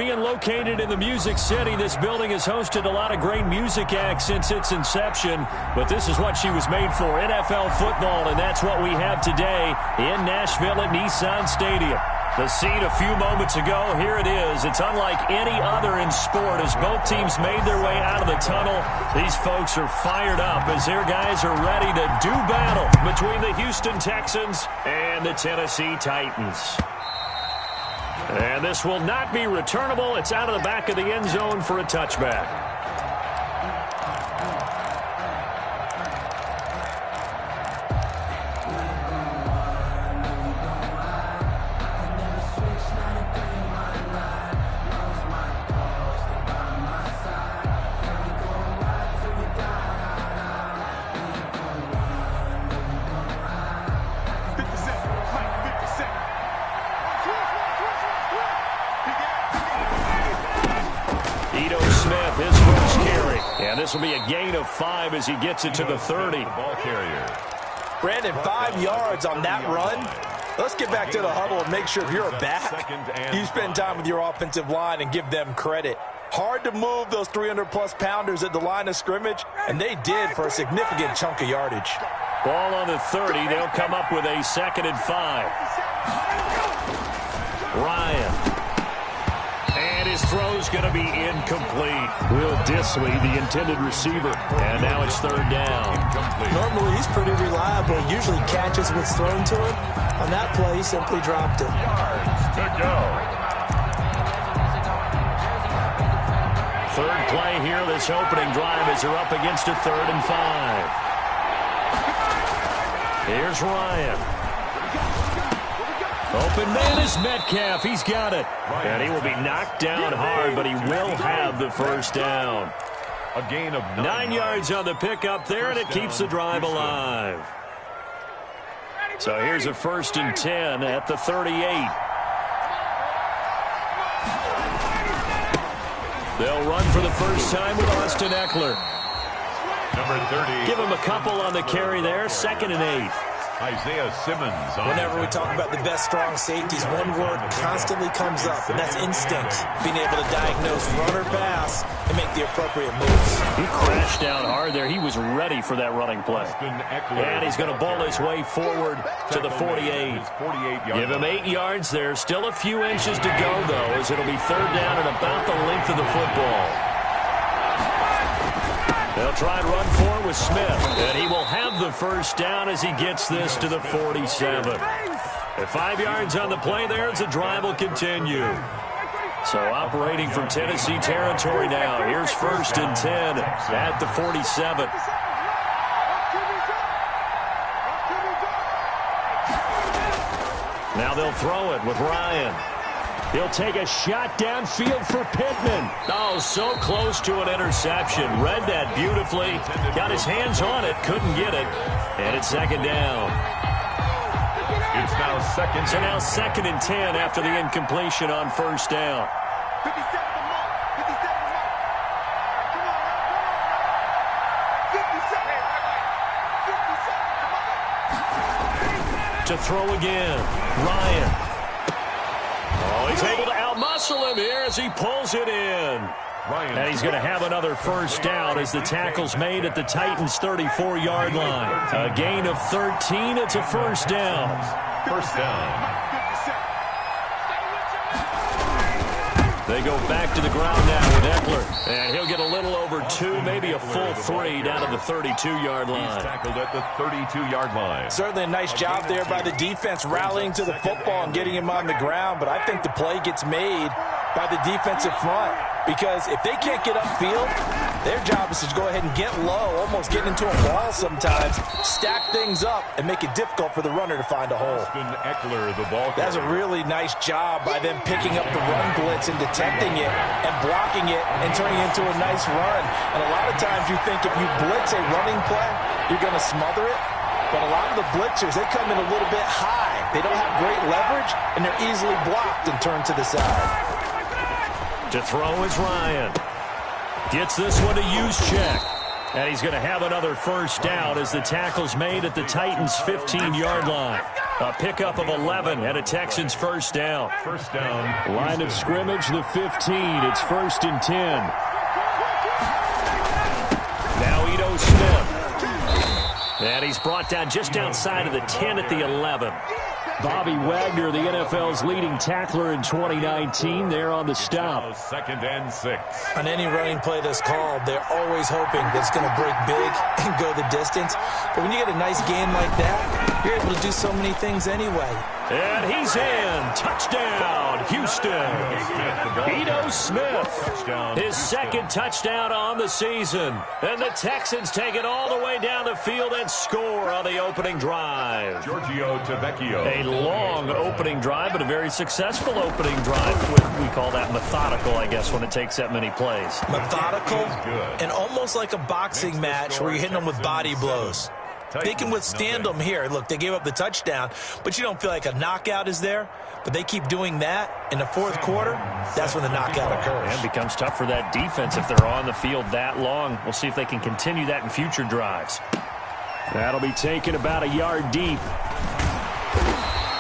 being located in the Music City, this building has hosted a lot of great music acts since its inception, but this is what she was made for, NFL football, and that's what we have today in Nashville at Nissan Stadium. The scene a few moments ago, here it is. It's unlike any other in sport as both teams made their way out of the tunnel. These folks are fired up as their guys are ready to do battle between the Houston Texans and the Tennessee Titans. And this will not be returnable. It's out of the back of the end zone for a touchback. This will be a gain of 5 as he gets it to the 30. Brandon, 5 yards on that run. Let's get back to the huddle and make sure if you're a back, you spend time with your offensive line and give them credit. Hard to move those 300-plus pounders at the line of scrimmage, and they did for a significant chunk of yardage. Ball on the 30. They'll come up with a 2nd and 5. Ryan. And his throw's going to be incomplete. Will Disley, the intended receiver. And now it's 3rd down. Normally, he's pretty reliable. Usually catches what's thrown to him. On that play, he simply dropped it. Yards to go. 3rd play here, this opening drive as they're up against a 3rd and 5. Here's Ryan. Open man is Metcalf. He's got it. And he will be knocked down hard, but he will have the 1st down. A gain of 9 yards on the pickup there, and it keeps the drive alive. So here's a 1st and 10 at the 38. They'll run for the first time with Austin Eckler. Number 30. Give him a couple on the carry there. 2nd and 8. Isaiah Simmons. Whenever we talk about the best strong safeties, one word constantly comes up, and that's instinct. Being able to diagnose run or pass and make the appropriate moves. He crashed down hard there. He was ready for that running play. And he's going to bowl his way forward to the 48. Give him 8 yards there. Still a few inches to go, though, as it'll be 3rd down and about the length of the football. They'll try and run for it with Smith, and he will have the 1st down as he gets this to the 47. At 5 yards on the play there as the drive will continue. So operating from Tennessee territory now. Here's 1st and 10 at the 47. Now they'll throw it with Ryan. He'll take a shot downfield for Pittman. Oh, so close to an interception. Read that beautifully. Got his hands on it. Couldn't get it. And it's 2nd down. It's now 2nd. So now 2nd and 10 after the incompletion on 1st down. To throw again. Ryan. Oh, he's able to outmuscle him here as he pulls it in. And he's going to have another 1st down as the tackle's made at the Titans' 34-yard line. A gain of 13. It's a 1st down. 1st down. They go back to the ground now with Eckler. And he'll get a little over 2, maybe a full 3 down to the 32-yard line. He's tackled at the 32-yard line. Certainly a nice job there by the defense rallying to the football and getting him on the ground. But I think the play gets made by the defensive front. Because if they can't get upfield, their job is to go ahead and get low, almost get into a wall sometimes, stack things up, and make it difficult for the runner to find a hole. Austin Eckler, the ball. That's a really nice job by them picking up the run blitz and detecting it and blocking it and turning it into a nice run. And a lot of times you think if you blitz a running play, you're going to smother it. But a lot of the blitzers, they come in a little bit high. They don't have great leverage, and they're easily blocked and turned to the side. To throw is Ryan. Gets this one to Juszczyk. And he's going to have another 1st down as the tackle's made at the Titans' 15-yard line. A pickup of 11 and a Texans first down. First down. Line of scrimmage, the 15. It's 1st and 10. Now Ito Smith. And he's brought down just outside of the 10 at the 11. Bobby Wagner, the NFL's leading tackler in 2019, there on the stop. 2nd and 6. On any running play that's called, they're always hoping that it's going to break big and go the distance. But when you get a nice game like that, you're able to do so many things anyway. And he's in. Touchdown, Houston. Ito Smith, his second touchdown on the season. And the Texans take it all the way down the field and score on the opening drive. Giorgio Tavecchio. A long opening drive, but a very successful opening drive. We call that methodical, I guess, when it takes that many plays. Methodical and almost like a boxing match where you're hitting them with body blows. They can withstand them here. Look, they gave up the touchdown, but you don't feel like a knockout is there. But they keep doing that in the fourth quarter. That's when the knockout occurs. And it becomes tough for that defense if they're on the field that long. We'll see if they can continue that in future drives. That'll be taken about a yard deep.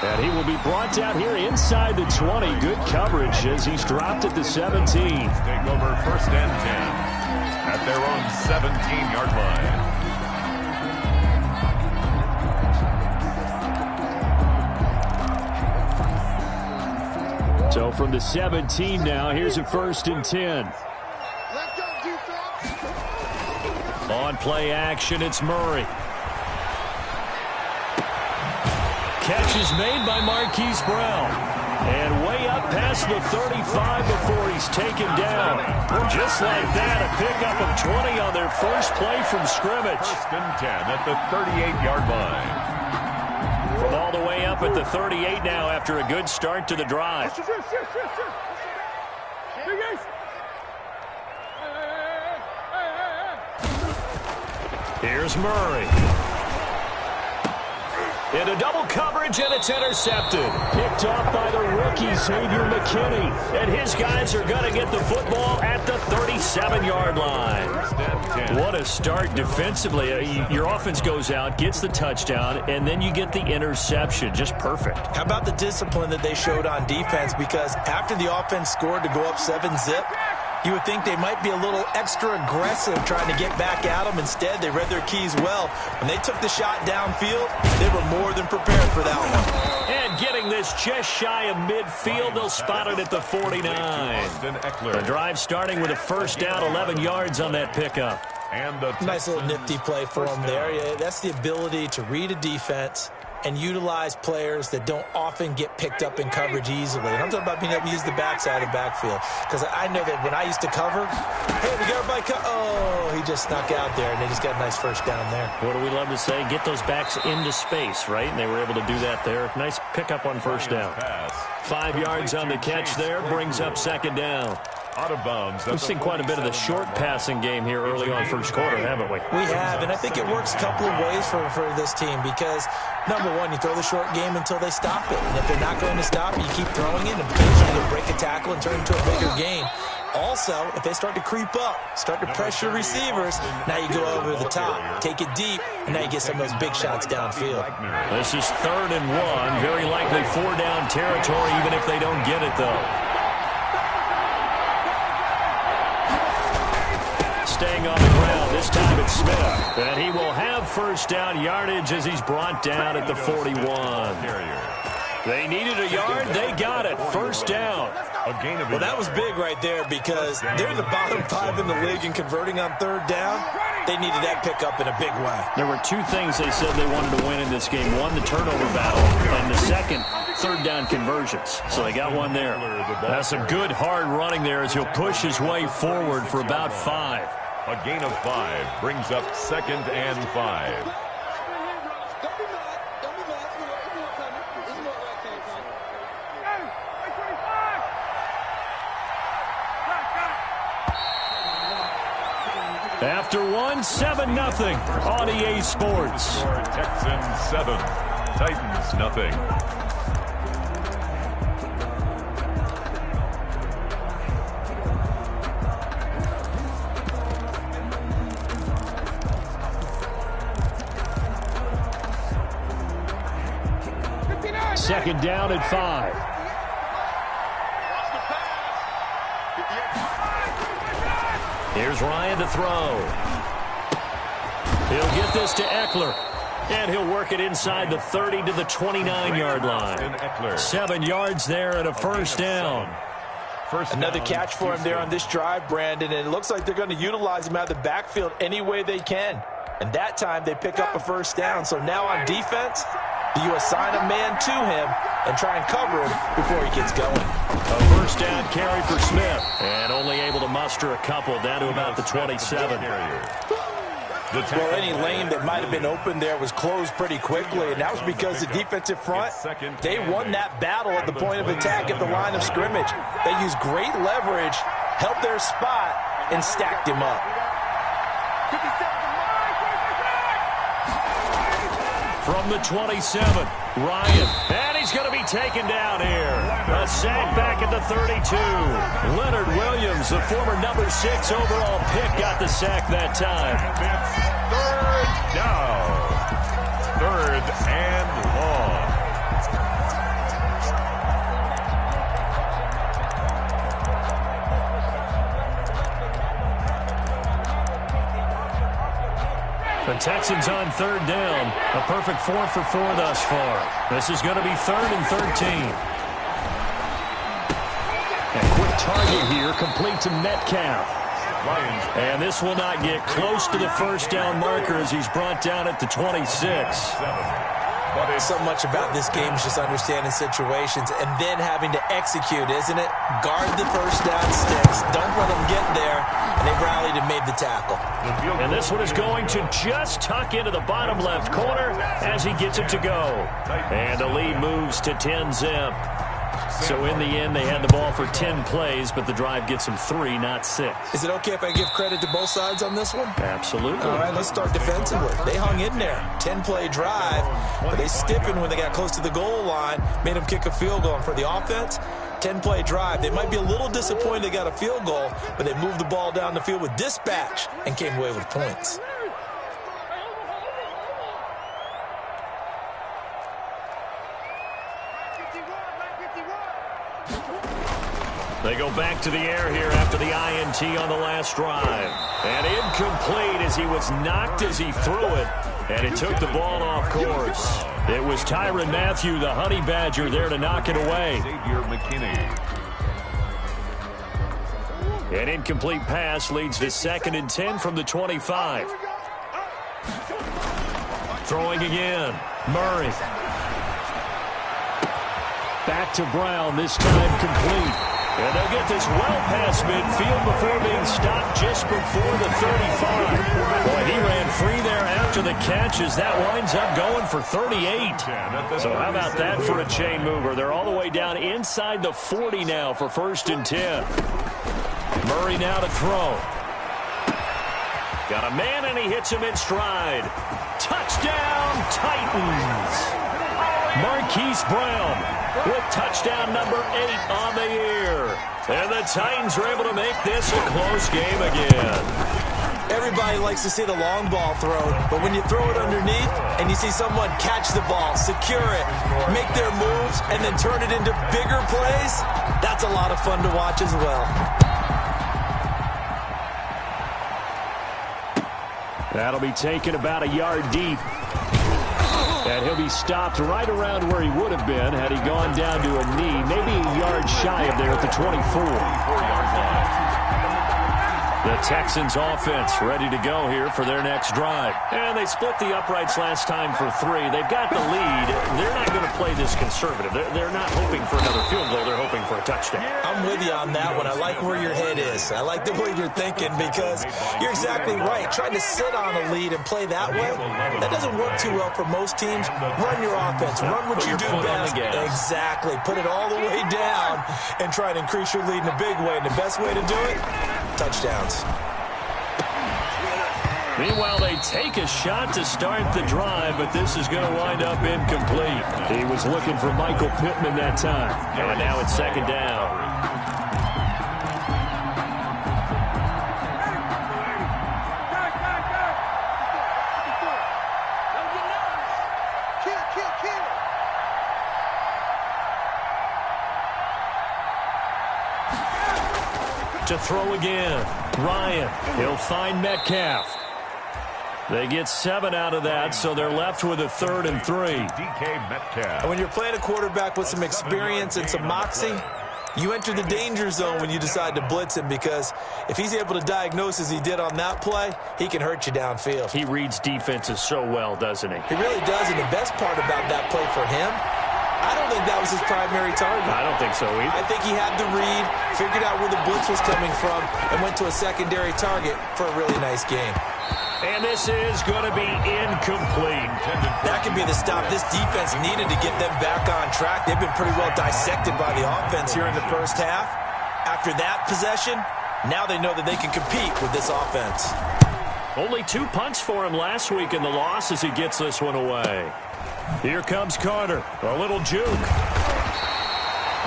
And he will be brought down here inside the 20. Good coverage as he's dropped at the 17. Take over 1st and 10 at their own 17-yard line. So from the 17 now, here's a 1st and 10. On play action, it's Murray. Catch is made by Marquise Brown. And way up past the 35 before he's taken down. Just like that, a pickup of 20 on their first play from scrimmage. 1st and 10 at the 38-yard line. From all the way up at the 38 now after a good start to the drive. Here's Murray. Into double coverage, and it's intercepted. Picked off by the rookie, Xavier McKinney. And his guys are going to get the football at the 37-yard line. What a start defensively. Your offense goes out, gets the touchdown, and then you get the interception. Just perfect. How about the discipline that they showed on defense? Because after the offense scored to go up 7-zip, you would think they might be a little extra aggressive trying to get back at them. Instead, they read their keys well. When they took the shot downfield, they were more than prepared for that one. And getting this just shy of midfield, they'll spot it at the 49. The drive starting with a first down, 11 yards on that pickup. And the nice little nifty play for them there. Yeah, that's the ability to read a defense and utilize players that don't often get picked up in coverage easily. And I'm talking about being able to use the backside of the backfield. Because I know that when I used to cover, hey, we got everybody oh, he just snuck out there, and they just got a nice first down there. What do we love to say? Get those backs into space, right? And they were able to do that there. Nice pickup on first down. 5 yards on the catch there, brings up 2nd down. Out of bounds. We've seen quite a bit of the short passing game here early on first quarter, haven't we? We have, and I think it works a couple of ways for this team because, number one, you throw the short game until they stop it. And if they're not going to stop it, you keep throwing it, and potentially you'll break a tackle and turn it into a bigger game. Also, if they start to creep up, start to pressure receivers, now you go over the top, take it deep, and now you get some of those big shots downfield. This is 3rd and 1, very likely 4-down territory, even if they don't get it, though. Staying on the ground. This time it's Smith. And he will have first down yardage as he's brought down at the 41. They needed a yard. They got it. First down. Well, that was big right there because they're the bottom 5 in the league in converting on 3rd down. They needed that pickup in a big way. There were 2 things they said they wanted to win in this game. One, the turnover battle, and the second, 3rd down conversions. So they got one there. That's a good hard running there as he'll push his way forward for about 5. A gain of 5 brings up 2nd and 5. After 1, 7-0 on EA Sports. Texans 7, Titans nothing. Second down at 5. Here's Ryan to throw. He'll get this to Eckler. And he'll work it inside the 30 to the 29-yard line. 7 yards there and a first down. Another catch for him there on this drive, Brandon, and it looks like they're going to utilize him out of the backfield any way they can. And that time they pick up a first down. So now on defense, do you assign a man to him and try and cover him before he gets going? A first down carry for Smith. And only able to muster a couple down to about the 27. Well, any lane that might have been open there was closed pretty quickly, and that was because the defensive front, they won that battle at the point of attack at the line of scrimmage. They used great leverage, held their spot, and stacked him up. From the 27, Ryan. And he's going to be taken down here. A sack back at the 32. Leonard Williams, the former number 6 overall pick, got the sack that time. Third down. Third and long. The Texans on third down. A perfect 4 for 4 thus far. This is going to be 3rd and 13. A quick target here, complete to Metcalf. And this will not get close to the first down marker as he's brought down at the 26. So much about this game is just understanding situations and then having to execute, isn't it? Guard the first down sticks. Don't let them get there. And they rallied and made the tackle. And this one is going to just tuck into the bottom left corner as he gets it to go. And the lead moves to 10-zip. So in the end, they had the ball for 10 plays, but the drive gets them 3, not 6. Is it okay if I give credit to both sides on this one? Absolutely. All right, let's start defensively. They hung in there. 10-play drive, but they stiffened when they got close to the goal line, made them kick a field goal. And for the offense, 10-play drive. They might be a little disappointed they got a field goal, but they moved the ball down the field with dispatch and came away with points. They go back to the air here after the INT on the last drive. And incomplete as he was knocked as he threw it. And it took the ball off course. It was Tyrann Mathieu, the Honey Badger, there to knock it away. An incomplete pass leads to 2nd and 10 from the 25. Throwing again. Murray. Back to Brown, this time complete. And they'll get this well past midfield before being stopped just before the 35. Boy, he ran free there after the catch as that winds up going for 38. So how about that for a chain mover? They're all the way down inside the 40 now for 1st and 10. Murray now to throw. Got a man and he hits him in stride. Touchdown, Titans. Marquise Brown with touchdown number 8 on the year. And the Titans are able to make this a close game again. Everybody likes to see the long ball thrown, but when you throw it underneath and you see someone catch the ball, secure it, make their moves, and then turn it into bigger plays, that's a lot of fun to watch as well. That'll be taken about a yard deep. And he'll be stopped right around where he would have been had he gone down to a knee, maybe a yard shy of there at the 24. The Texans offense ready to go here for their next drive. And they split the uprights last time for 3. They've got the lead. They're not going to play this conservative. They're not hoping for another field goal. They're hoping for a touchdown. I'm with you on that one. I like where your head is. I like the way you're thinking because you're exactly right. Trying to sit on a lead and play that way, that doesn't work too well for most teams. Run your offense. Run what you do best. Exactly. Put it all the way down and try to increase your lead in a big way. And the best way to do it, touchdowns. Meanwhile, they take a shot to start the drive, but this is going to wind up incomplete. He was looking for Michael Pittman that time. And now it's 2nd down. to throw again. Ryan, he'll find Metcalf. They get 7 out of that, so they're left with a 3rd and 3. DK Metcalf. And when you're playing a quarterback with some experience and some moxie, you enter the danger zone when you decide to blitz him, because if he's able to diagnose as he did on that play, he can hurt you downfield. He reads defenses so well, doesn't he? He really does, and the best part about that play for him, I don't think that was his primary target. I don't think so either. I think he had the read, figured out where the blitz was coming from, and went to a secondary target for a really nice game. And this is going to be incomplete. That could be the stop this defense needed to get them back on track. They've been pretty well dissected by the offense here in the first half. After that possession, now they know that they can compete with this offense. Only 2 punts for him last week in the loss as he gets this one away. Here comes Carter. A little juke.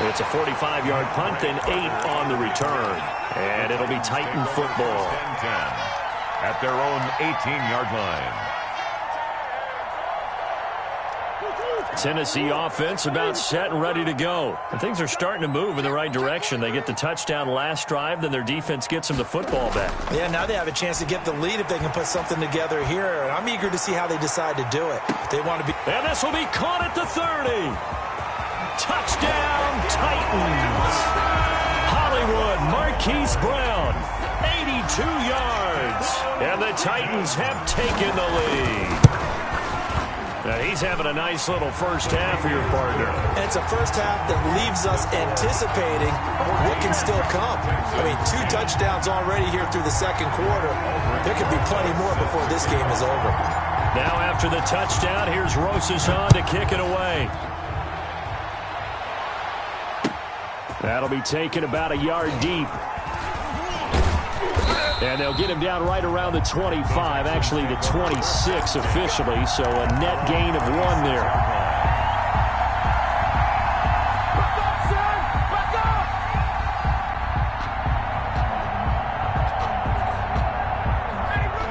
It's a 45-yard punt and 8 on the return. And it'll be Titan football. 10-10 at their own 18-yard line. Tennessee offense about set and ready to go. And things are starting to move in the right direction. They get the touchdown last drive, then their defense gets them the football back. Yeah, now they have a chance to get the lead if they can put something together here. And I'm eager to see how they decide to do it. They want to be... And this will be caught at the 30. Touchdown, Titans. Hollywood, Marquise Brown, 82 yards. And the Titans have taken the lead. Now he's having a nice little first half here, partner. And it's a first half that leaves us anticipating what can still come. I mean, 2 touchdowns already here through the second quarter. There could be plenty more before this game is over. Now after the touchdown, here's Rosas on to kick it away. That'll be taken about a yard deep. And they'll get him down right around the 25, actually the 26 officially, so a net gain of 1 there.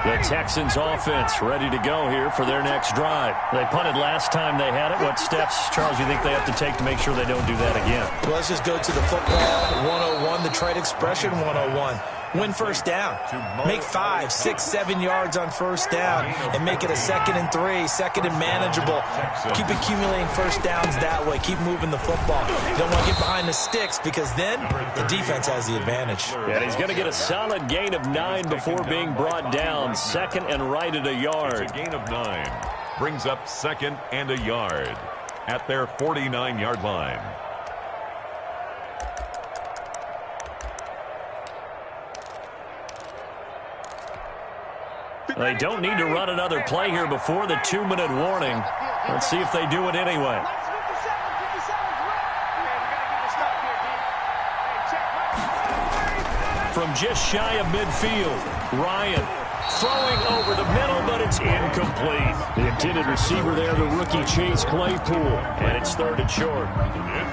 The Texans offense ready to go here for their next drive. They punted last time they had it. What steps, Charles, you think they have to take to make sure they don't do that again? Well, let's just go to the football 101, the trade expression 101. Win first down. Make 5, 6, 7 yards on first down and make it a 2nd and 3, 2nd and manageable. Keep accumulating first downs that way. Keep moving the football. You don't want to get behind the sticks because then the defense has the advantage. And he's going to get a solid gain of 9 before being brought down. 2nd and right at a yard. It's a gain of 9. Brings up 2nd and a yard at their 49-yard line. They don't need to run another play here before the 2-minute warning. Let's see if they do it anyway. From just shy of midfield, Ryan throwing over the middle, but it's incomplete. The intended receiver there, the rookie Chase Claypool, and it's 3rd and short.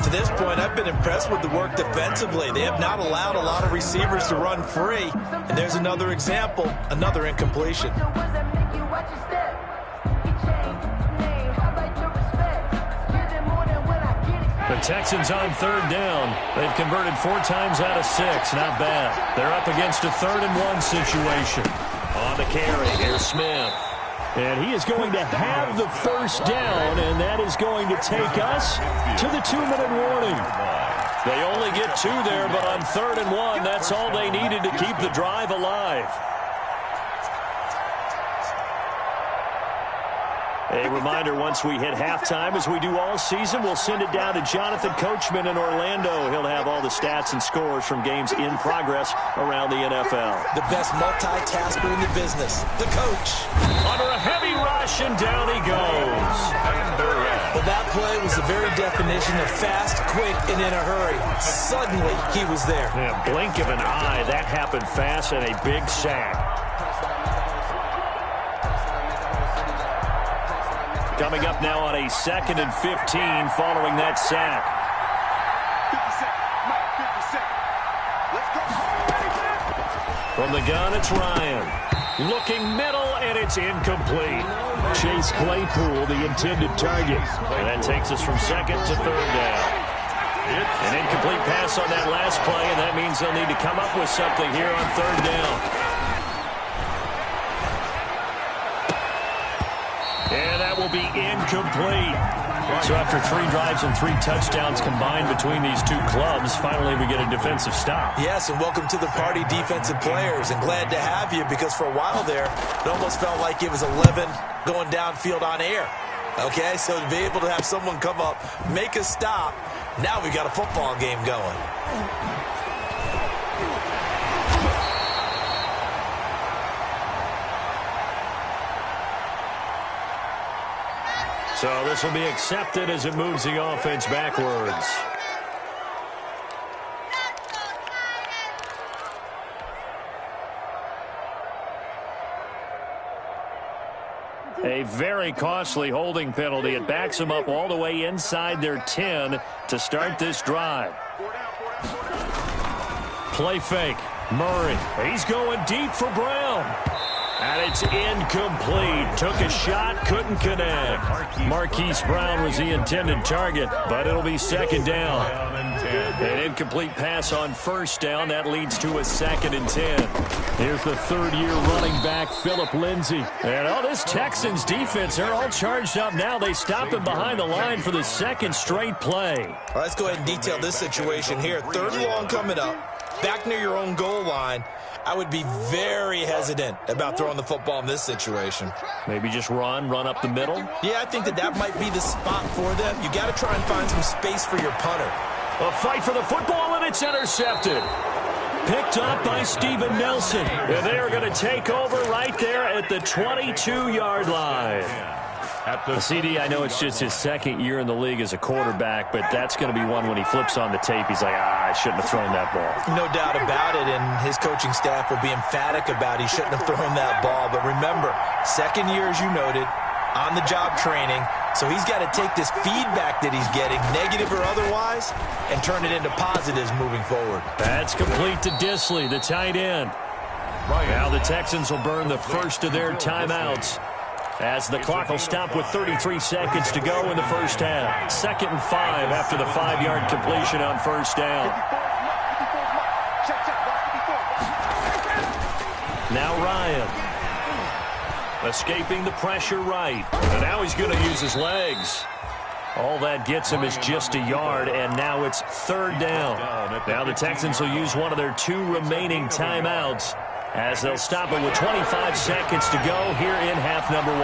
To this point, I've been impressed with the work defensively. They have not allowed a lot of receivers to run free. And there's another example, another incompletion. The Texans on 3rd down. They've converted 4 times out of 6. Not bad. They're up against a 3rd and 1 situation. On the carry, here's Smith. And he is going to have the first down, and that is going to take us to the 2-minute warning. They only get 2 there, but on 3rd and 1, that's all they needed to keep the drive alive. A reminder, once we hit halftime, as we do all season, we'll send it down to Jonathan Coachman in Orlando. He'll have all the stats and scores from games in progress around the NFL. The best multitasker in the business, the coach. Under a heavy rush, and down he goes. Well, that play was the very definition of fast, quick, and in a hurry. Suddenly, he was there. Yeah, blink of an eye, that happened fast, and a big sack. Coming up now on a 2nd and 15 following that sack. From the gun, it's Ryan. Looking middle, and it's incomplete. Chase Claypool, the intended target. And that takes us from 2nd to 3rd down. An incomplete pass on that last play, and that means they'll need to come up with something here on third down. And that will be incomplete. So after 3 drives and 3 touchdowns combined between these two clubs, finally we get a defensive stop. Yes, and welcome to the party, defensive players, and glad to have you, because for a while there, it almost felt like it was 11 going downfield on air. Okay, so to be able to have someone come up, make a stop, now we got a football game going. So this will be accepted as it moves the offense backwards. A very costly holding penalty. It backs them up all the way inside their 10 to start this drive. Play fake. Murray. He's going deep for Brown. And it's incomplete. Took a shot, couldn't connect. Marquise Brown was the intended target, but it'll be second down. An incomplete pass on first down. That leads to a 2nd and 10. Here's the third-year running back, Phillip Lindsay. And this Texans defense, they're all charged up now. They stop him behind the line for the 2nd straight play. All right, let's go ahead and detail this situation here. 3rd and long coming up. Back near your own goal line. I would be very hesitant about throwing the football in this situation. Maybe just run up the middle? Yeah, I think that might be the spot for them. You got to try and find some space for your punter. A fight for the football, and it's intercepted. Picked up by Steven Nelson. And they are going to take over right there at the 22-yard line. The CD, I know it's just his 2nd year in the league as a quarterback, but that's going to be one when he flips on the tape, he's like, I shouldn't have thrown that ball. No doubt about it, and his coaching staff will be emphatic about he shouldn't have thrown that ball. But remember, 2nd year, as you noted, on-the-job training, so he's got to take this feedback that he's getting, negative or otherwise, and turn it into positives moving forward. That's complete to Disley, the tight end. Now the Texans will burn the first of their timeouts, as the clock will stop with 33 seconds to go in the first half. 2nd and 5 after the 5-yard completion on first down. Now Ryan. Escaping the pressure right. And now he's going to use his legs. All that gets him is just a yard, and now it's 3rd down. Now the Texans will use one of their 2 remaining timeouts, as they'll stop it with 25 seconds to go here in half number 1.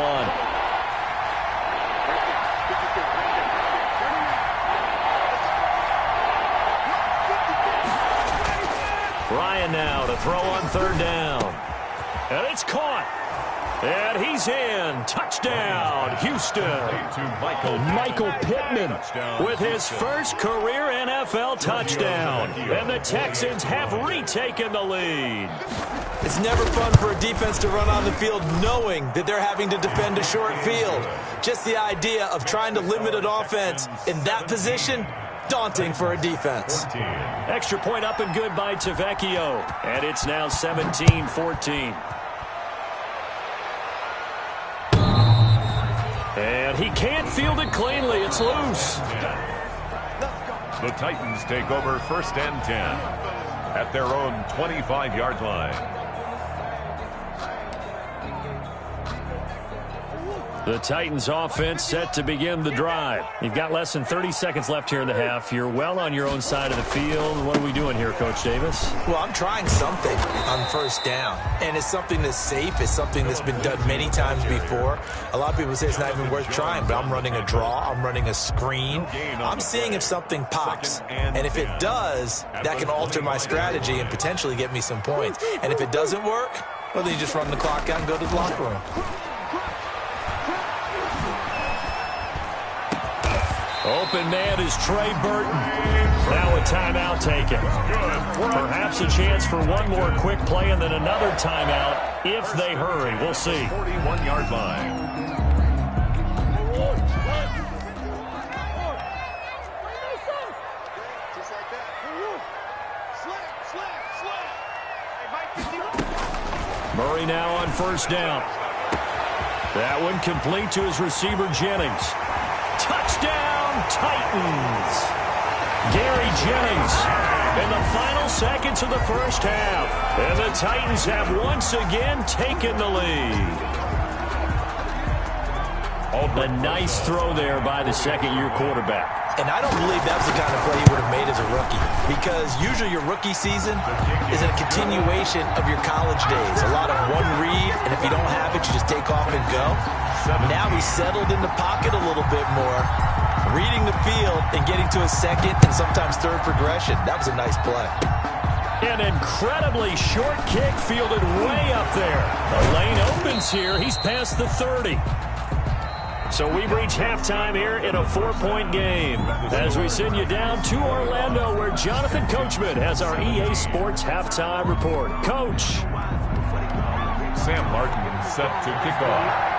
Ryan now to throw on 3rd down. And it's caught. And he's in. Touchdown, Houston. Michael Pittman with his first career NFL touchdown. And the Texans have retaken the lead. It's never fun for a defense to run on the field knowing that they're having to defend a short field. Just the idea of trying to limit an offense in that position, daunting for a defense. Extra point up and good by Tavecchio. And it's now 17-14. And he can't field it cleanly. It's loose. The Titans take over 1st and 10 at their own 25-yard line. The Titans offense set to begin the drive. You've got less than 30 seconds left here in the half. You're well on your own side of the field. What are we doing here, Coach Davis? Well, I'm trying something on first down. And it's something that's safe. It's something that's been done many times before. A lot of people say it's not even worth trying, but I'm running a draw. I'm running a screen. I'm seeing if something pops. And if it does, that can alter my strategy and potentially get me some points. And if it doesn't work, well, then you just run the clock out and go to the locker room. Open man is Trey Burton. Now a timeout taken. Perhaps a chance for one more quick play and then another timeout if they hurry. We'll see. 41-yard line. Murray now on first down. That one complete to his receiver, Jennings. Touchdown, Titans. Gary Jennings. In the final seconds of the first half. And the Titans have once again taken the lead. A nice throw there by the second-year quarterback. And I don't believe that was the kind of play he would have made as a rookie, because usually your rookie season is a continuation of your college days. A lot of one read, and if you don't have it, you just take off and go. Now he's settled in the pocket a little bit more, reading the field and getting to a second and sometimes third progression. That was a nice play. An incredibly short kick fielded way up there. The lane opens here. He's past the 30. So we've reached halftime here in a 4-point game as we send you down to Orlando, where Jonathan Coachman has our EA Sports halftime report. Coach. Sam Martin set to kick off.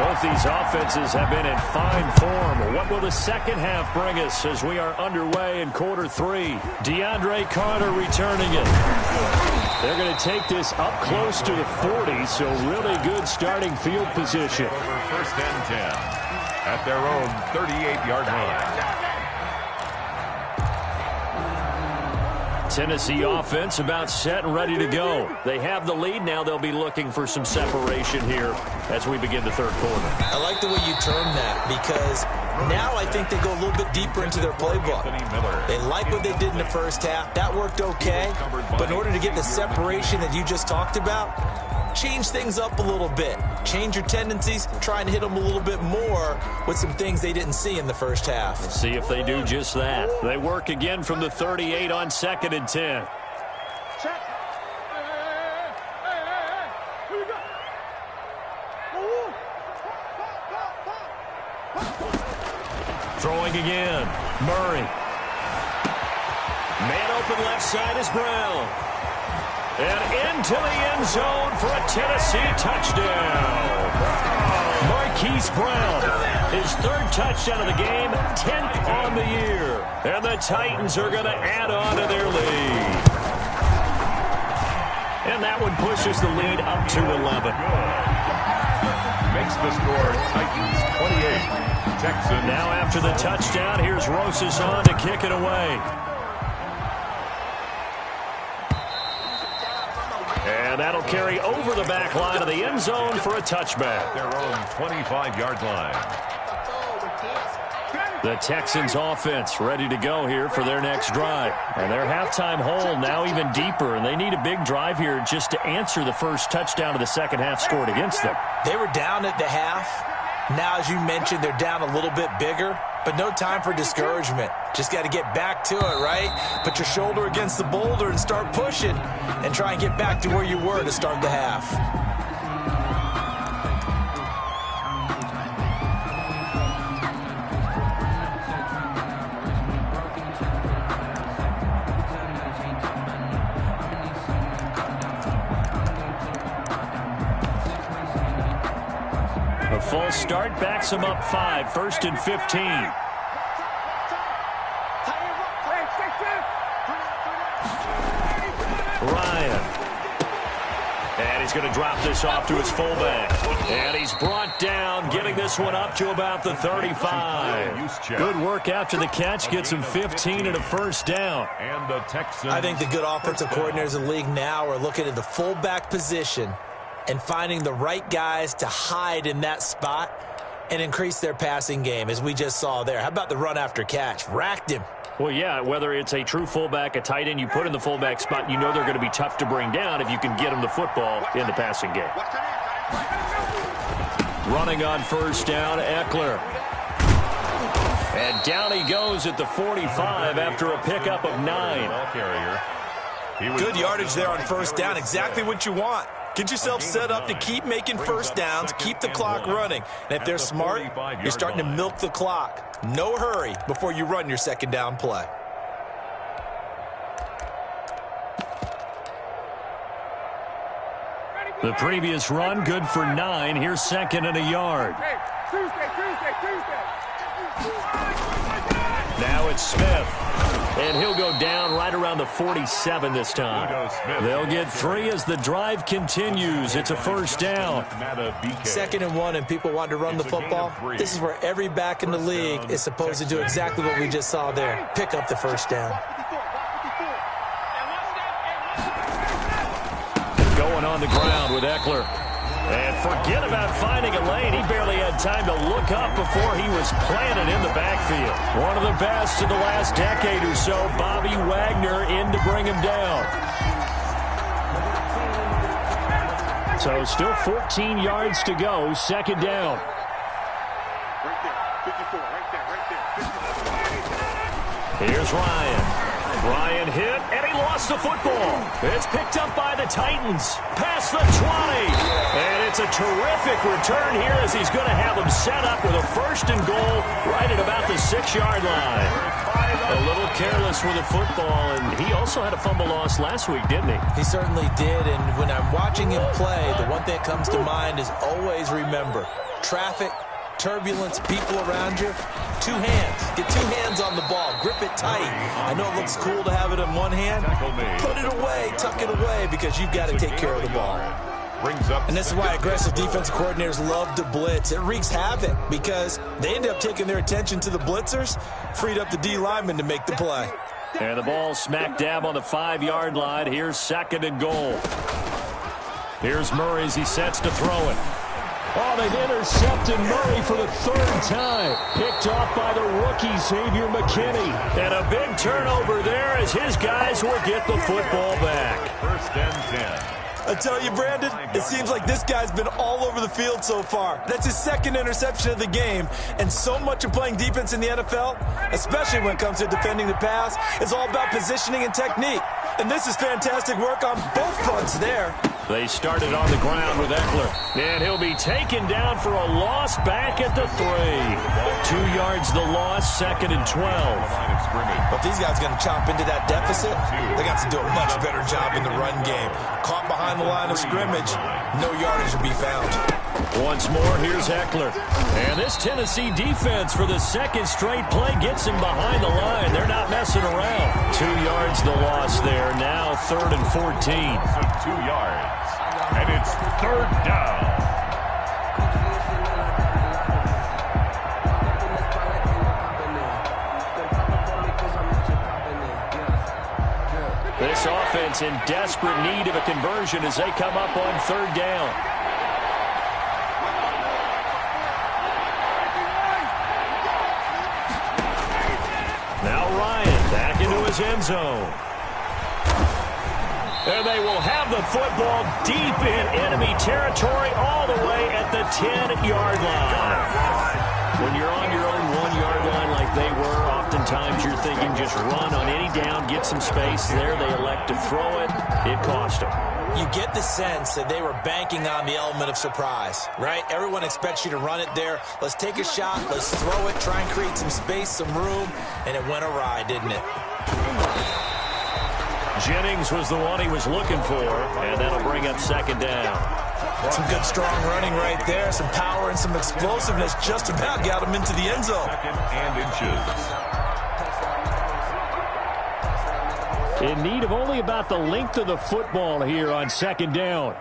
Both these offenses have been in fine form. What will the second half bring us as we are underway in quarter 3? DeAndre Carter returning it. They're going to take this up close to the 40, so really good starting field position. Over first and 10 at their own 38-yard line. Tennessee offense about set and ready to go. They have the lead. Now they'll be looking for some separation here as we begin the third quarter. I like the way you term that, because now I think they go a little bit deeper into their playbook. They like what they did in the first half. That worked okay. But in order to get the separation that you just talked about, change things up a little bit. Change your tendencies. Try and hit them a little bit more with some things they didn't see in the first half. Let's see if they do just that. They work again from the 38 on 2nd and 10. Throwing again. Murray. Man open left side is Brown. And into the end zone for a Tennessee touchdown. Marquise Brown, his third touchdown of the game, 10th on the year. And the Titans are going to add on to their lead. And that one pushes the lead up to 11. Makes the score Titans 28. Texans. Now after the touchdown, here's Rosas on to kick it away. And that'll carry over the back line of the end zone for a touchback. Their own 25-yard line. The Texans offense ready to go here for their next drive. And their halftime hole now even deeper, and they need a big drive here just to answer the first touchdown of the second half scored against them. They were down at the half. Now, as you mentioned, they're down a little bit bigger, but no time for discouragement. Just got to get back to it, right? Put your shoulder against the boulder and start pushing and try and get back to where you were to start the half. Full start backs him up 5, 1st and 15. Ryan. And he's going to drop this off to his fullback. And he's brought down, getting this one up to about the 35. Good work after the catch. Gets him 15 and a first down. And the Texans. I think the good offensive coordinators in the league now are looking at the fullback position and finding the right guys to hide in that spot and increase their passing game, as we just saw there. How about the run after catch? Racked him. Well, yeah, whether it's a true fullback, a tight end, you put in the fullback spot, you know they're going to be tough to bring down if you can get them the football in the passing game. Running on first down, Eckler. And down he goes at the 45 after a pickup of 9. Good yardage there on first down. Exactly what you want. Get yourself set up to keep making first downs, keep the clock running. And if they're smart, you're starting to milk the clock. No hurry before you run your second down play. The previous run, good for 9. Here's 2nd and a yard. Now it's Smith. And he'll go down right around the 47 this time. They'll get 3 as the drive continues. It's a first down. 2nd and 1, and people want to run the football. This is where every back in the league is supposed to do exactly what we just saw there. Pick up the first down. Going on the ground with Eckler. And forget about finding a lane. He barely had time to look up before he was planted in the backfield. One of the best in the last decade or so. Bobby Wagner in to bring him down. So still 14 yards to go. 2nd down. Here's Ryan. Ryan hit, and he lost the football. It's picked up by the Titans. Past the 20. And it's a terrific return here as he's going to have them set up with a 1st and goal right at about the 6-yard line. A little careless with the football, and he also had a fumble loss last week, didn't he? He certainly did, and when I'm watching him play, the one thing that comes to mind is always remember, traffic, turbulence, people around you, 2 hands. Get 2 hands on the ball. Grip it tight. I know it looks cool to have it in one hand. Put it away. Tuck it away because you've got to take care of the ball. And this is why aggressive defensive coordinators love to blitz. It wreaks havoc because they end up taking their attention to the blitzers, freed up the D lineman to make the play. And the ball smack dab on the 5-yard line. Here's 2nd and goal. Here's Murray as he sets to throw it. Oh, they've intercepted Murray for the 3rd time. Picked off by the rookie, Xavier McKinney. And a big turnover there as his guys will get the football back. 1st and 10. I tell you, Brandon, it seems like this guy's been all over the field so far. That's his 2nd interception of the game. And so much of playing defense in the NFL, especially when it comes to defending the pass, is all about positioning and technique. And this is fantastic work on both fronts there. They started on the ground with Eckler. And he'll be taken down for a loss back at the 3. 2 yards the loss, 2nd and 12. But these guys are going to chop into that deficit. They got to do a much better job in the run game. Caught behind the line of scrimmage, no yardage to be found. Once more, here's Eckler. And this Tennessee defense for the 2nd straight play gets him behind the line. They're not messing around. 2 yards the loss there. Now 3rd and 14. So 2 yards. And it's 3rd down. This offense in desperate need of a conversion as they come up on 3rd down. Now Ryan back into his end zone. And they will have the football deep in enemy territory all the way at the 10-yard line. When you're on your own 1-yard line like they were, oftentimes you're thinking just run on any down, get some space. There they elect to throw it. It cost them. You get the sense that they were banking on the element of surprise, right? Everyone expects you to run it there. Let's take a shot. Let's throw it, try and create some space, some room, and it went awry, didn't it? Jennings was the one he was looking for, and that'll bring up 2nd down. Some good, strong running right there. Some power and some explosiveness just about got him into the end zone. 2nd and inches. In need of only about the length of the football here on 2nd down.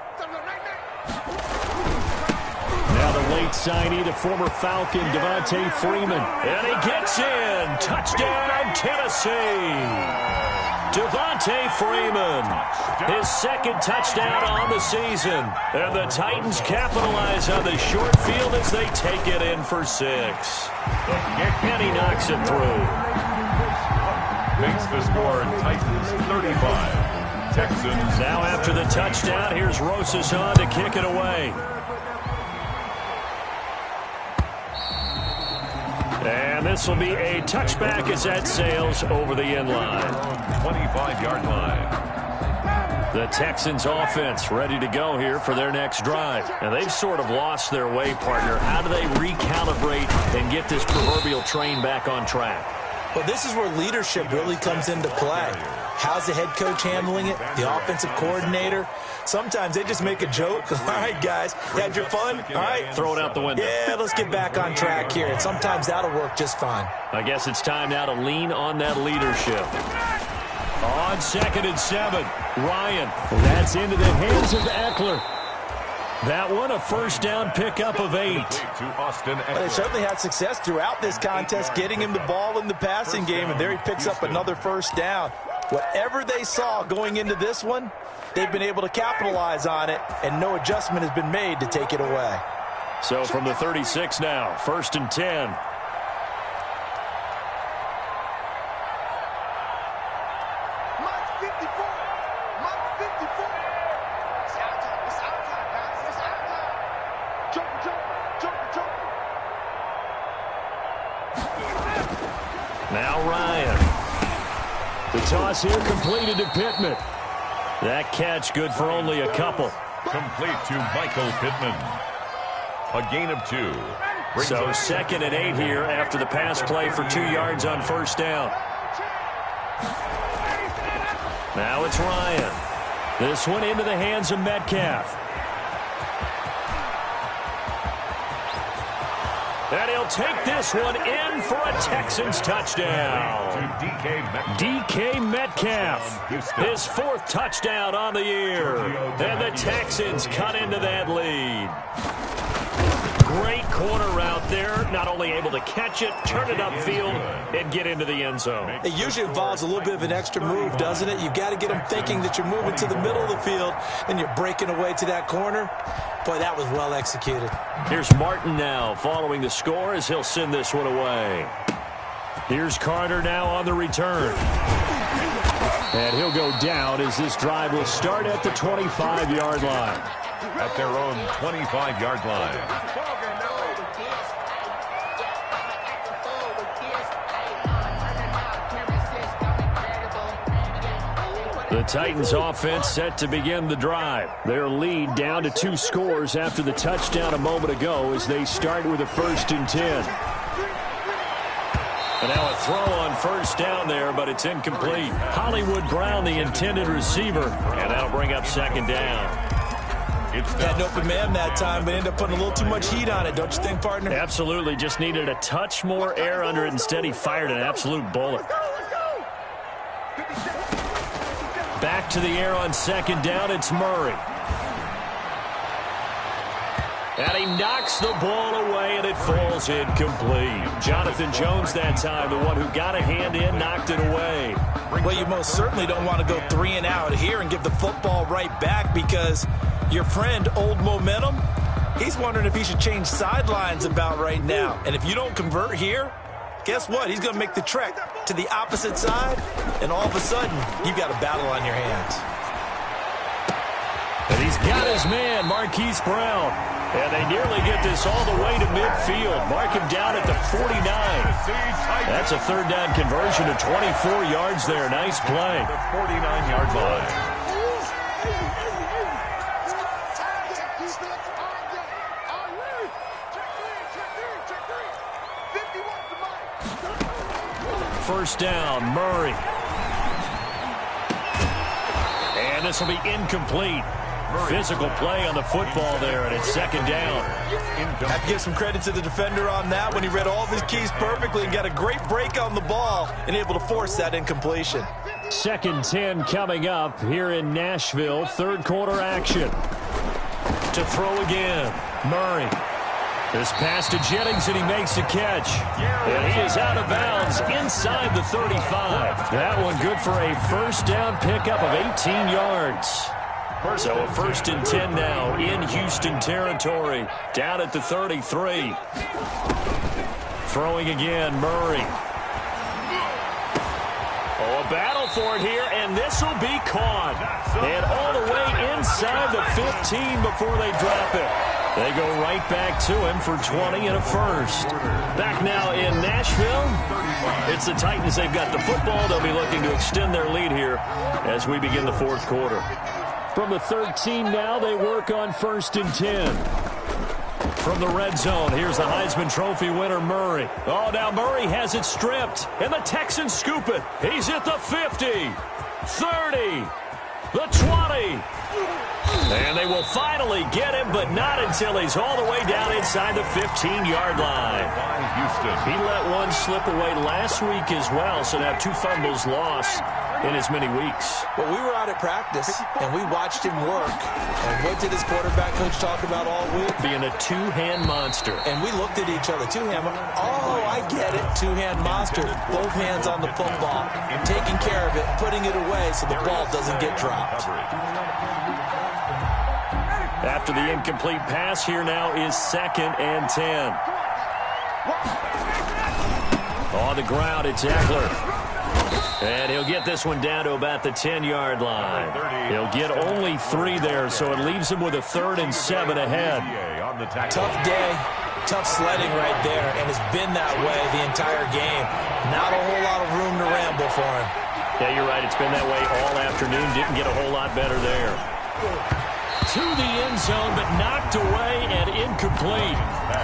Now the late signee, the former Falcon, Devontae Freeman. And he gets in. Touchdown, Tennessee. Devontae Freeman, his 2nd touchdown on the season. And the Titans capitalize on the short field as they take it in for 6. And he knocks it through. Makes the score Titans 35. Texans. Now after the touchdown, here's Rosas on to kick it away. And this will be a touchback as that sails over the end line. 25-yard line. The Texans offense ready to go here for their next drive. And they've sort of lost their way, partner. How do they recalibrate and get this proverbial train back on track? Well, this is where leadership really comes into play. How's the head coach handling it? The offensive coordinator? Sometimes they just make a joke. All right, guys, had your fun? All right. Throw it out the window. Yeah, let's get back on track here. And sometimes that'll work just fine. I guess it's time now to lean on that leadership. On 2nd and 7, Ryan. That's into the hands of Eckler. That one, a first down pickup of 8. Well, they certainly had success throughout this contest, getting him the ball in the passing game, and there he picks up another first down. Whatever they saw going into this one, they've been able to capitalize on it, and no adjustment has been made to take it away. So from the 36 now, 1st and 10. Now Ryan. The toss here completed to Pittman. That catch good for only a couple. Complete to Michael Pittman. A gain of 2. So 2nd and 8 here after the pass play for 2 yards on first down. Now it's Ryan. This one into the hands of Metcalf. And he'll take this one in for a Texans touchdown. DK Metcalf, his 4th touchdown on the year. And the Texans cut into that lead. Great corner route there. Not only able to catch it, turn it upfield, and get into the end zone. It usually involves a little bit of an extra move, doesn't it? You've got to get them thinking that you're moving to the middle of the field, and you're breaking away to that corner. Boy, that was well executed. Here's Martin now following the score as he'll send this one away. Here's Carter now on the return. And he'll go down as this drive will start at the 25-yard line. At their own 25-yard line. The Titans offense set to begin the drive. Their lead down to 2 scores after the touchdown a moment ago as they start with a 1st and 10. And now a throw on first down there, but it's incomplete. Hollywood Brown, the intended receiver, and that'll bring up 2nd down. Had an open man that time, but ended up putting a little too much heat on it, don't you think, partner? Absolutely. Just needed a touch more air under it. Instead, he fired an absolute bullet. Back to the air on 2nd down. It's Murray. And he knocks the ball away, and it falls incomplete. Jonathan Jones that time, the one who got a hand in, knocked it away. Well, you most certainly don't want to go 3 and out here and give the football right back because your friend, Old Momentum, he's wondering if he should change sidelines about right now. And if you don't convert here, guess what? He's going to make the trek to the opposite side, and all of a sudden, you've got a battle on your hands. And he's got his man, Marquise Brown. And they nearly get this all the way to midfield. Mark him down at the 49. That's a 3rd down conversion to 24 yards there. Nice play. The 49-yard line. First down, Murray. And this will be incomplete. Physical play on the football there, and it's 2nd down. Have to give some credit to the defender on that when he read all of his keys perfectly and got a great break on the ball and able to force that incompletion. 2nd 10 coming up here in Nashville. 3rd quarter action. To throw again, Murray. This pass to Jennings, and he makes the catch. And he is out of bounds inside the 35. That one good for a first down pickup of 18 yards. So a 1st and 10 now in Houston territory. Down at the 33. Throwing again, Murray. Oh, a battle for it here, and this will be caught. And all the way inside the 15 before they drop it. They go right back to him for 20 and a first. Back now in Nashville. It's the Titans. They've got the football. They'll be looking to extend their lead here as we begin the 4th quarter. From the 13 now, they work on 1st and 10. from the red zone. Here's the Heisman Trophy winner, Murray. Oh, now Murray has it stripped, and the Texans scoop it. He's at the 50, 30, the 20. And they will finally get him, but not until he's all the way down inside the 15-yard line. He let one slip away last week as well, so now 2 fumbles lost in as many weeks. Well, we were out at practice, and we watched him work. And what did his quarterback coach talk about all week? Being a two-hand monster. And we looked at each other. Two-hand. Oh, I get it. Two-hand monster. Both hands on the football. Taking care of it, putting it away so the ball doesn't get dropped. After the incomplete pass, here now is 2nd and 10. On the ground, it's Eckler. And he'll get this one down to about the 10-yard line. He'll get only 3 there, so it leaves him with a 3rd and 7 ahead. Tough day, tough sledding right there, and it's been that way the entire game. Not a whole lot of room to ramble for him. Yeah, you're right. It's been that way all afternoon. Didn't get a whole lot better there. To the end zone, but knocked away and incomplete.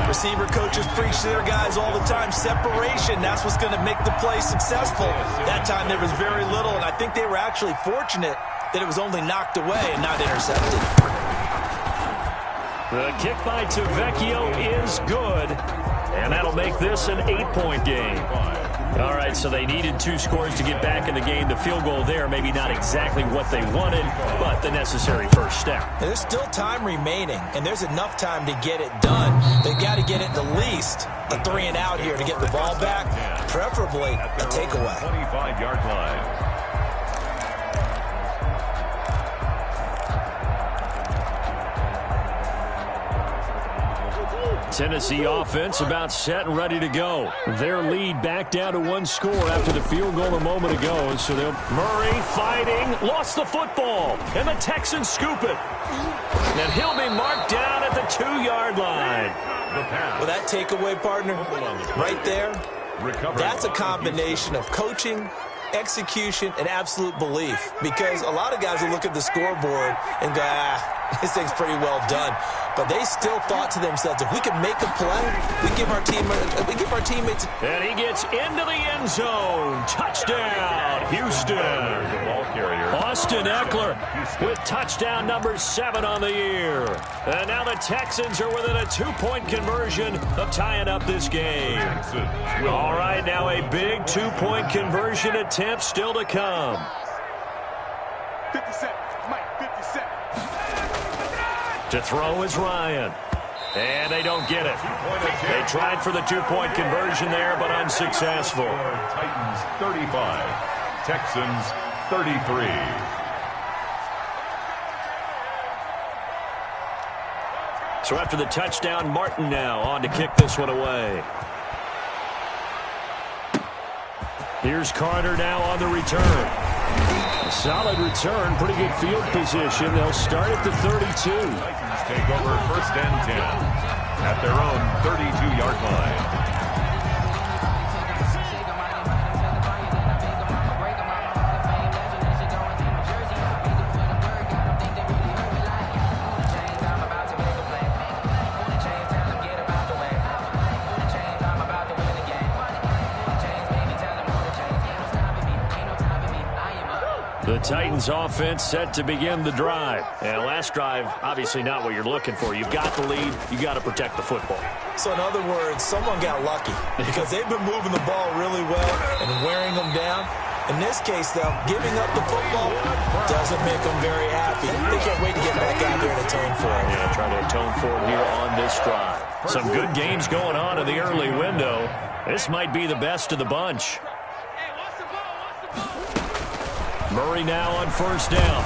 Receiver coaches preach to their guys all the time. Separation, that's what's going to make the play successful. That time there was very little, and I think they were actually fortunate that it was only knocked away and not intercepted. The kick by Tavecchio is good, and that'll make this an 8-point game. All right, so they needed 2 scores to get back in the game. The field goal there, maybe not exactly what they wanted, but the necessary first step. And there's still time remaining, and there's enough time to get it done. They've got to get it at least a 3-and-out here to get the ball back, preferably a takeaway. 25-yard line. Tennessee offense about set and ready to go. Their lead back down to 1 score after the field goal a moment ago. So Murray fighting, lost the football, and the Texans scoop it. And he'll be marked down at the 2-yard line. Well, that takeaway, partner, right there, that's a combination of coaching, execution, and absolute belief. Because a lot of guys will look at the scoreboard and go, this thing's pretty well done. But they still thought to themselves, if we can make a play, we give our teammates. And he gets into the end zone. Touchdown, Houston. Austin Eckler with touchdown number 7 on the year. And now the Texans are within a 2-point conversion of tying up this game. All right, now a big 2-point conversion attempt still to come. 50 seconds, Mike, 50 seconds. To throw is Ryan. And they don't get it. They tried for the 2-point conversion there, but unsuccessful. Titans 35, Texans 33. So after the touchdown, Martin now on to kick this one away. Here's Carter now on the return. A solid return, pretty good field position. They'll start at the 32. Titans take over 1st and 10 at their own 32-yard line. The Titans offense set to begin the drive. And last drive, obviously not what you're looking for. You've got the lead. You got to protect the football. So in other words, someone got lucky because they've been moving the ball really well and wearing them down. In this case, though, giving up the football doesn't make them very happy. They can't wait to get back out there and atone for it. Yeah, trying to atone for it here on this drive. Some good games going on in the early window. This might be the best of the bunch. Murray now on 1st down.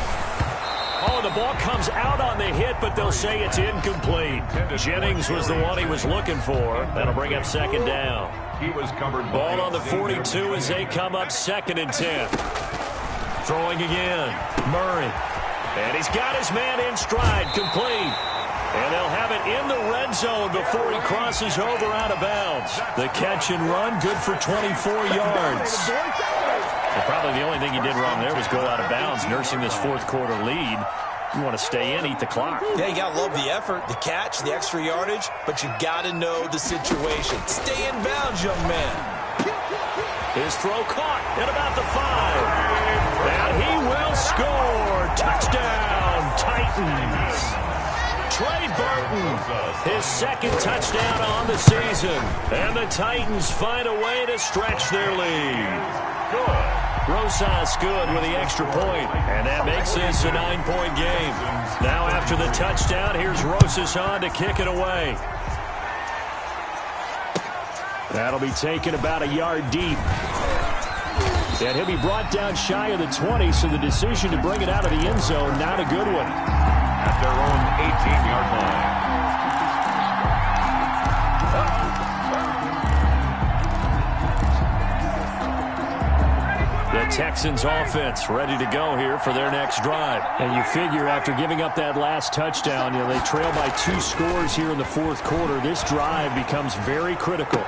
Oh, the ball comes out on the hit, but they'll say it's incomplete. Jennings was the one he was looking for. That'll bring up 2nd down. He was covered. Ball on the 42 as they come up 2nd and 10. Throwing again. Murray. And he's got his man in stride, complete. And they'll have it in the red zone before he crosses over out of bounds. The catch and run, good for 24 yards. Well, probably the only thing he did wrong there was go out of bounds, nursing this 4th quarter lead. You want to stay in, eat the clock. Yeah, you got to love the effort, the catch, the extra yardage, but you got to know the situation. Stay in bounds, young man. His throw caught at about the 5. And he will score. Touchdown, Titans. Trey Burton, his second touchdown on the season. And the Titans find a way to stretch their lead. Good. Rosas good with the extra point, and that makes this a 9-point game. Now after the touchdown, here's Rosas on to kick it away. That'll be taken about a yard deep. And he'll be brought down shy of the 20, so the decision to bring it out of the end zone, not a good one. At their own 18-yard line. The Texans offense ready to go here for their next drive. And you figure after giving up that last touchdown, they trail by 2 scores here in the fourth quarter. This drive becomes very critical.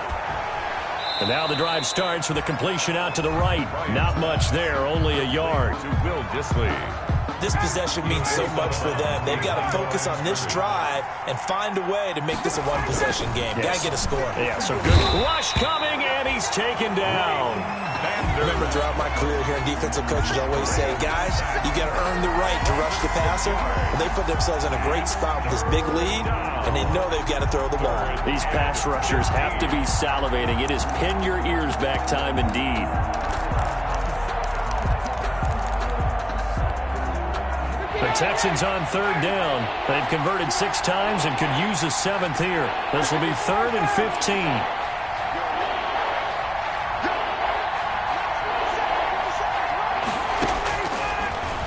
And now the drive starts with a completion out to the right. Not much there, only a yard. To Will Dissly. This possession means so much for them. They've got to focus on this drive and find a way to make this a one-possession game. Yes. Got to get a score. Yeah, so good rush coming, and he's taken down. Remember, throughout my career here in defensive coaches always say, guys, you got to earn the right to rush the passer. Well, they put themselves in a great spot with this big lead, and they know they've got to throw the ball. These pass rushers have to be salivating. It is pin your ears back time indeed. The Texans on third down. They've converted 6 times and could use a 7th here. This will be 3rd and 15.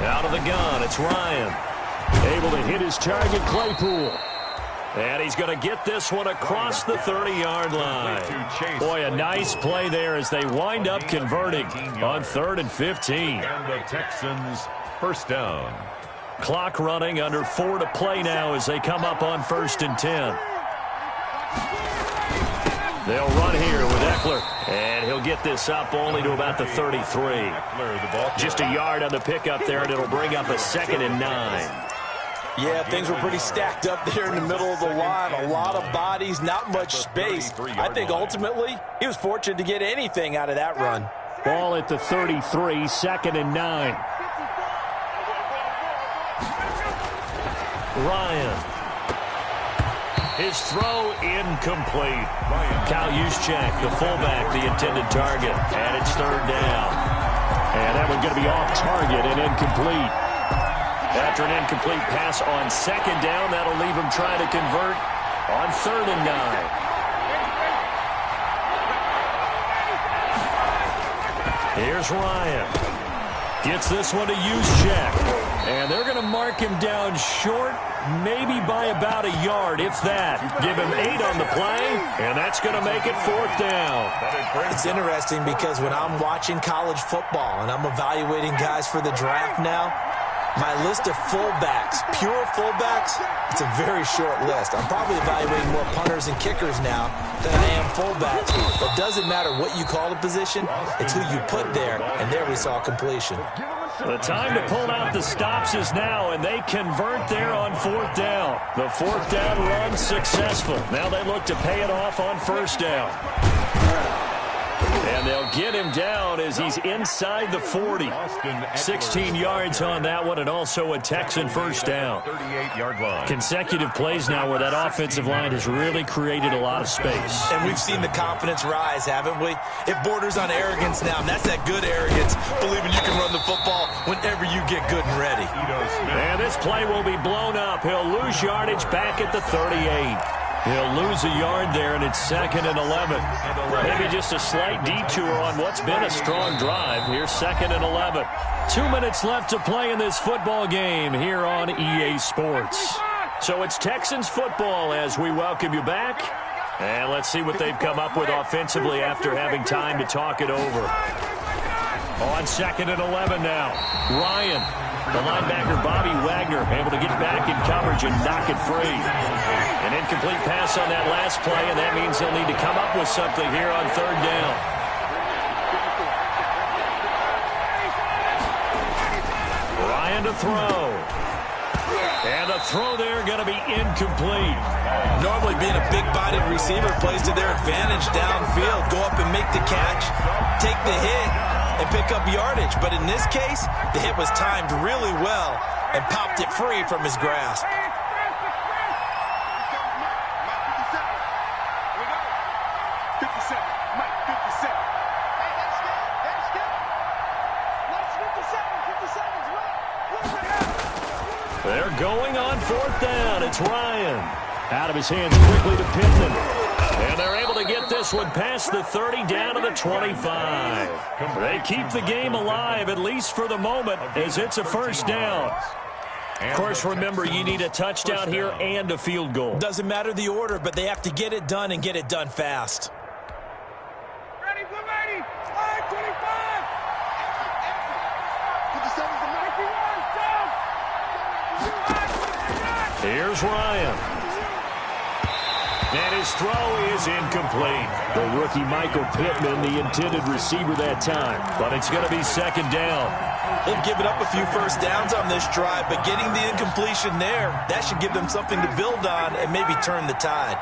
Out of the gun, it's Ryan. Able to hit his target, Claypool. And he's going to get this one across the 30-yard line. Boy, a nice play there as they wind up converting on 3rd and 15. And the Texans first down. Clock running, under 4 to play now as they come up on 1st and 10. They'll run here with Eckler, and he'll get this up only to about the 33. Just a yard on the pickup there, and it'll bring up a 2nd and 9. Yeah, things were pretty stacked up there in the middle of the line. A lot of bodies, not much space. I think ultimately he was fortunate to get anything out of that run. Ball at the 33, 2nd and 9. Ryan. His throw incomplete. Kyle Juszczyk, the fullback, the intended target. And it's 3rd down. And that one's going to be off target and incomplete. After an incomplete pass on 2nd down, that'll leave him trying to convert on 3rd and 9. Here's Ryan. Gets this one to Juszczyk. And they're going to mark him down short, maybe by about a yard, if that. Give him 8 on the play, and that's going to make it 4th down. It's interesting because when I'm watching college football and I'm evaluating guys for the draft now, my list of fullbacks, pure fullbacks, it's a very short list. I'm probably evaluating more punters and kickers now than I am fullbacks. It doesn't matter what you call the position, it's who you put there, and there we saw completion. The time to pull out the stops is now, and they convert there on 4th down. The 4th down run successful. Now they look to pay it off on 1st down. And they'll get him down as he's inside the 40. 16 yards on that one, and also a Texan first down. 38-yard line. Consecutive plays now where that offensive line has really created a lot of space. And we've seen the confidence rise, haven't we? It borders on arrogance now, and that's that good arrogance, believing you can run the football whenever you get good and ready. And this play will be blown up. He'll lose yardage back at the 38. He'll lose a yard there, and it's 2nd and 11. Maybe just a slight detour on what's been a strong drive. Here's 2nd and 11. 2 minutes left to play in this football game here on EA Sports. So it's Texans football as we welcome you back. And let's see what they've come up with offensively after having time to talk it over. On 2nd and 11 now. Ryan, the linebacker Bobby Wagner, able to get back in coverage and knock it free. An incomplete pass on that last play, and that means they'll need to come up with something here on 3rd down. Ryan to throw. And the throw there going to be incomplete. Normally being a big-bodied receiver plays to their advantage downfield. Go up and make the catch, take the hit, and pick up yardage. But in this case, the hit was timed really well and popped it free from his grasp. They're going on fourth down. It's Ryan. Out of his hands quickly to Pittman. And they're able to get this one past the 30 down to the 25. They keep the game alive, at least for the moment, as it's a first down. Of course, remember, you need a touchdown here and a field goal. Doesn't matter the order, but they have to get it done and get it done fast. Ready, blue 80, line 25. Here's Ryan. And his throw is incomplete. The rookie Michael Pittman, the intended receiver that time. But it's going to be second down. They've given up a few first downs on this drive, but getting the incompletion there, that should give them something to build on and maybe turn the tide.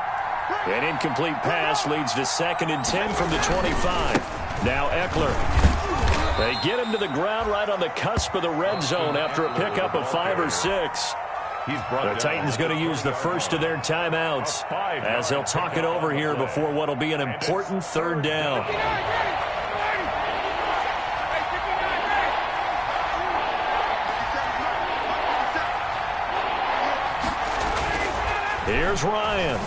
An incomplete pass leads to 2nd and 10 from the 25. Now Eckler. They get him to the ground right on the cusp of the red zone after a pickup of 5 or 6. The Titans going to use the first of their timeouts as they'll talk it over here before what will be an important third down. Here's Ryan.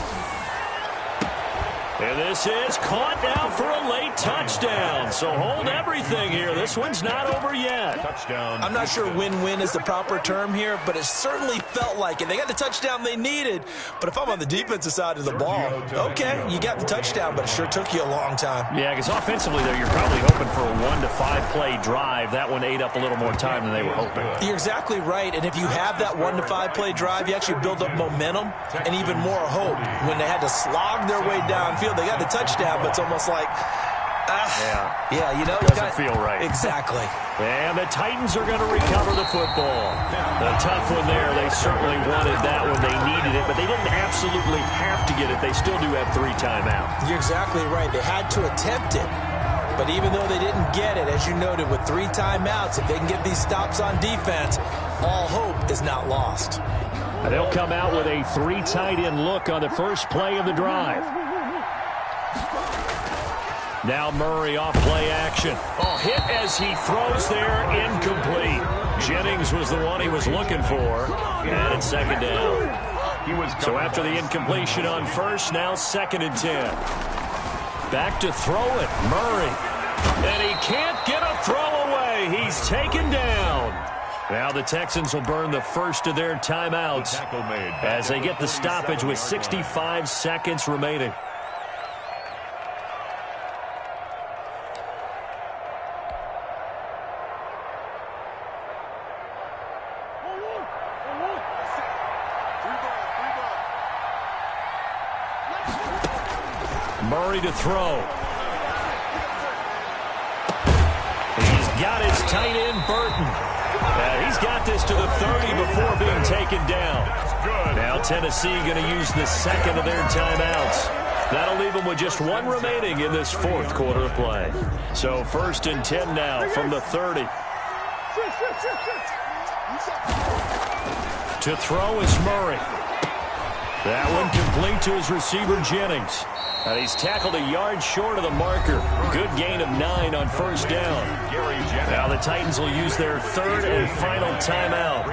And this is caught now for a late touchdown. So hold everything here. This one's not over yet. Touchdown. I'm not sure win-win is the proper term here, but it certainly felt like it. They got the touchdown they needed, but if I'm on the defensive side of the ball, okay, you got the touchdown, but it sure took you a long time. Yeah, because offensively, though, you're probably hoping for a 1 to 5 play drive. That one ate up a little more time than they were hoping. You're exactly right, and if you have that 1 to 5 play drive, you actually build up momentum and even more hope. When they had to slog their way downfield, they got the touchdown, but it's almost like, you know, doesn't feel right. Exactly. And the Titans are going to recover the football. A tough one there. They certainly wanted that one. They needed it, but they didn't absolutely have to get it. They still do have 3 timeouts. You're exactly right. They had to attempt it, but even though they didn't get it, as you noted, with 3 timeouts, if they can get these stops on defense, all hope is not lost. They'll come out with a 3 tight end look on the first play of the drive. Now Murray off play action. Hit as he throws there, incomplete. Jennings was the one he was looking for. And it's second down. So after the incompletion on first, now 2nd and 10. Back to throw it, Murray. And he can't get a throw away. He's taken down. Now the Texans will burn the first of their timeouts as they get the stoppage with 65 seconds remaining. Murray to throw. He's got his tight end, Burton. He's got this to the 30 before being taken down. Now Tennessee going to use the 2nd of their timeouts. That'll leave them with just 1 remaining in this 4th quarter of play. So 1st and 10 now from the 30. To throw is Murray. That one complete to his receiver, Jennings. And he's tackled a yard short of the marker. Good gain of 9 on first down. Now the Titans will use their 3rd and final timeout.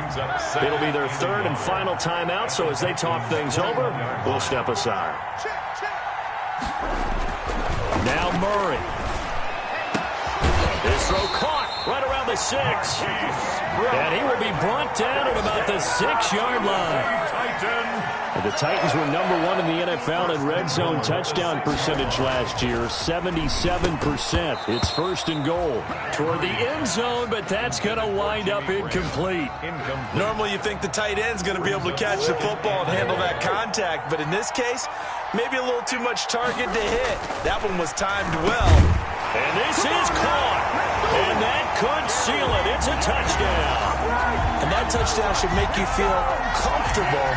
It'll be their 3rd and final timeout, so as they talk things over, we'll step aside. Now Murray. This throw caught right around the 6. And he will be brought down at about the 6-yard line. The Titans were number 1 in the NFL in red zone touchdown percentage last year, 77%. It's 1st and goal toward the end zone, but that's going to wind up incomplete. Normally you think the tight end's going to be able to catch the football and handle that contact, but in this case, maybe a little too much target to hit. That one was timed well. And this is caught. And that could seal it. It's a touchdown. And that touchdown should make you feel comfortable.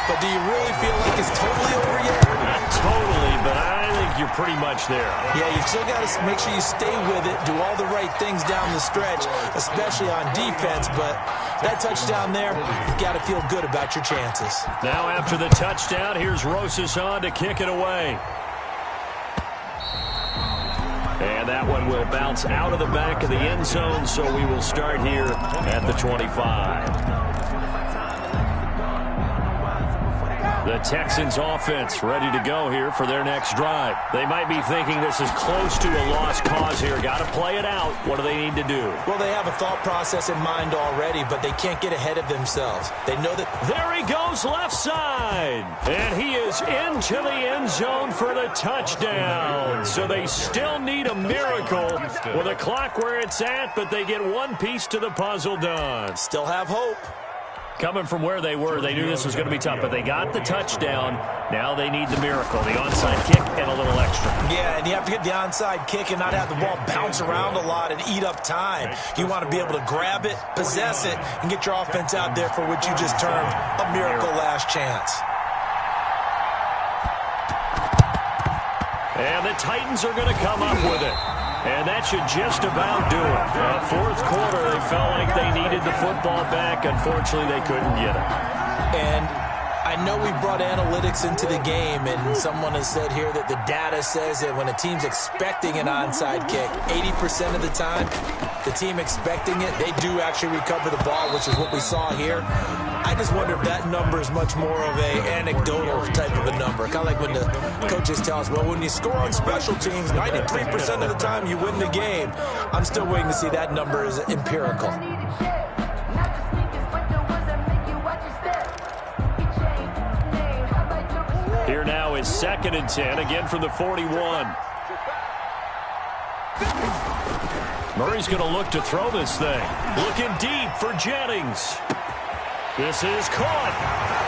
But do you really feel like it's totally over yet? Not totally, but I think you're pretty much there. Yeah, you've still got to make sure you stay with it, do all the right things down the stretch, especially on defense. But that touchdown there, you've got to feel good about your chances. Now after the touchdown, here's Rosas on to kick it away. And that one will bounce out of the back of the end zone, so we will start here at the 25. The Texans offense ready to go here for their next drive. They might be thinking this is close to a lost cause here. Got to play it out. What do they need to do? Well, they have a thought process in mind already, but they can't get ahead of themselves. They know that... There he goes left side. And he is into the end zone for the touchdown. So they still need a miracle with a clock where it's at, but they get one piece to the puzzle done. Still have hope. Coming from where they were, they knew this was going to be tough, but they got the touchdown. Now they need the miracle, the onside kick and a little extra. Yeah, and you have to get the onside kick and not have the ball bounce around a lot and eat up time. You want to be able to grab it, possess it, and get your offense out there for what you just termed a miracle last chance. And the Titans are going to come up with it. And that should just about do it. Fourth quarter, they felt like they needed the football back. Unfortunately, they couldn't get it. And I know we brought analytics into the game, and someone has said here that the data says that when a team's expecting an onside kick, 80% of the time, the team expecting it, they do actually recover the ball, which is what we saw here. I just wonder if that number is much more of a anecdotal type of a number. Kind of like when the coaches tell us, well, when you score on special teams, 93% of the time you win the game. I'm still waiting to see that number is empirical. Here now is 2nd and 10, again from the 41. Murray's going to look to throw this thing. Looking deep for Jennings. This is caught.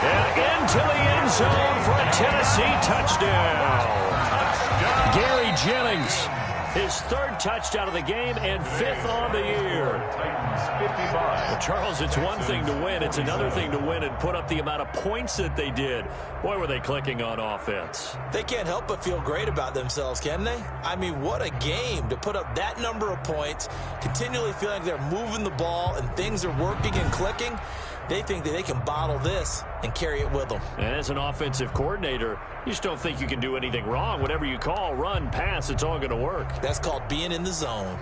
And into the end zone for a Tennessee touchdown. Gary Jennings, his 3rd touchdown of the game and 5th on the year. Well, Charles, it's one thing to win. It's another thing to win and put up the amount of points that they did. Boy, were they clicking on offense. They can't help but feel great about themselves, can they? I mean, what a game to put up that number of points, continually feeling like they're moving the ball and things are working and clicking. They think that they can bottle this and carry it with them. And as an offensive coordinator, you just don't think you can do anything wrong. Whatever you call, run, pass, it's all going to work. That's called being in the zone.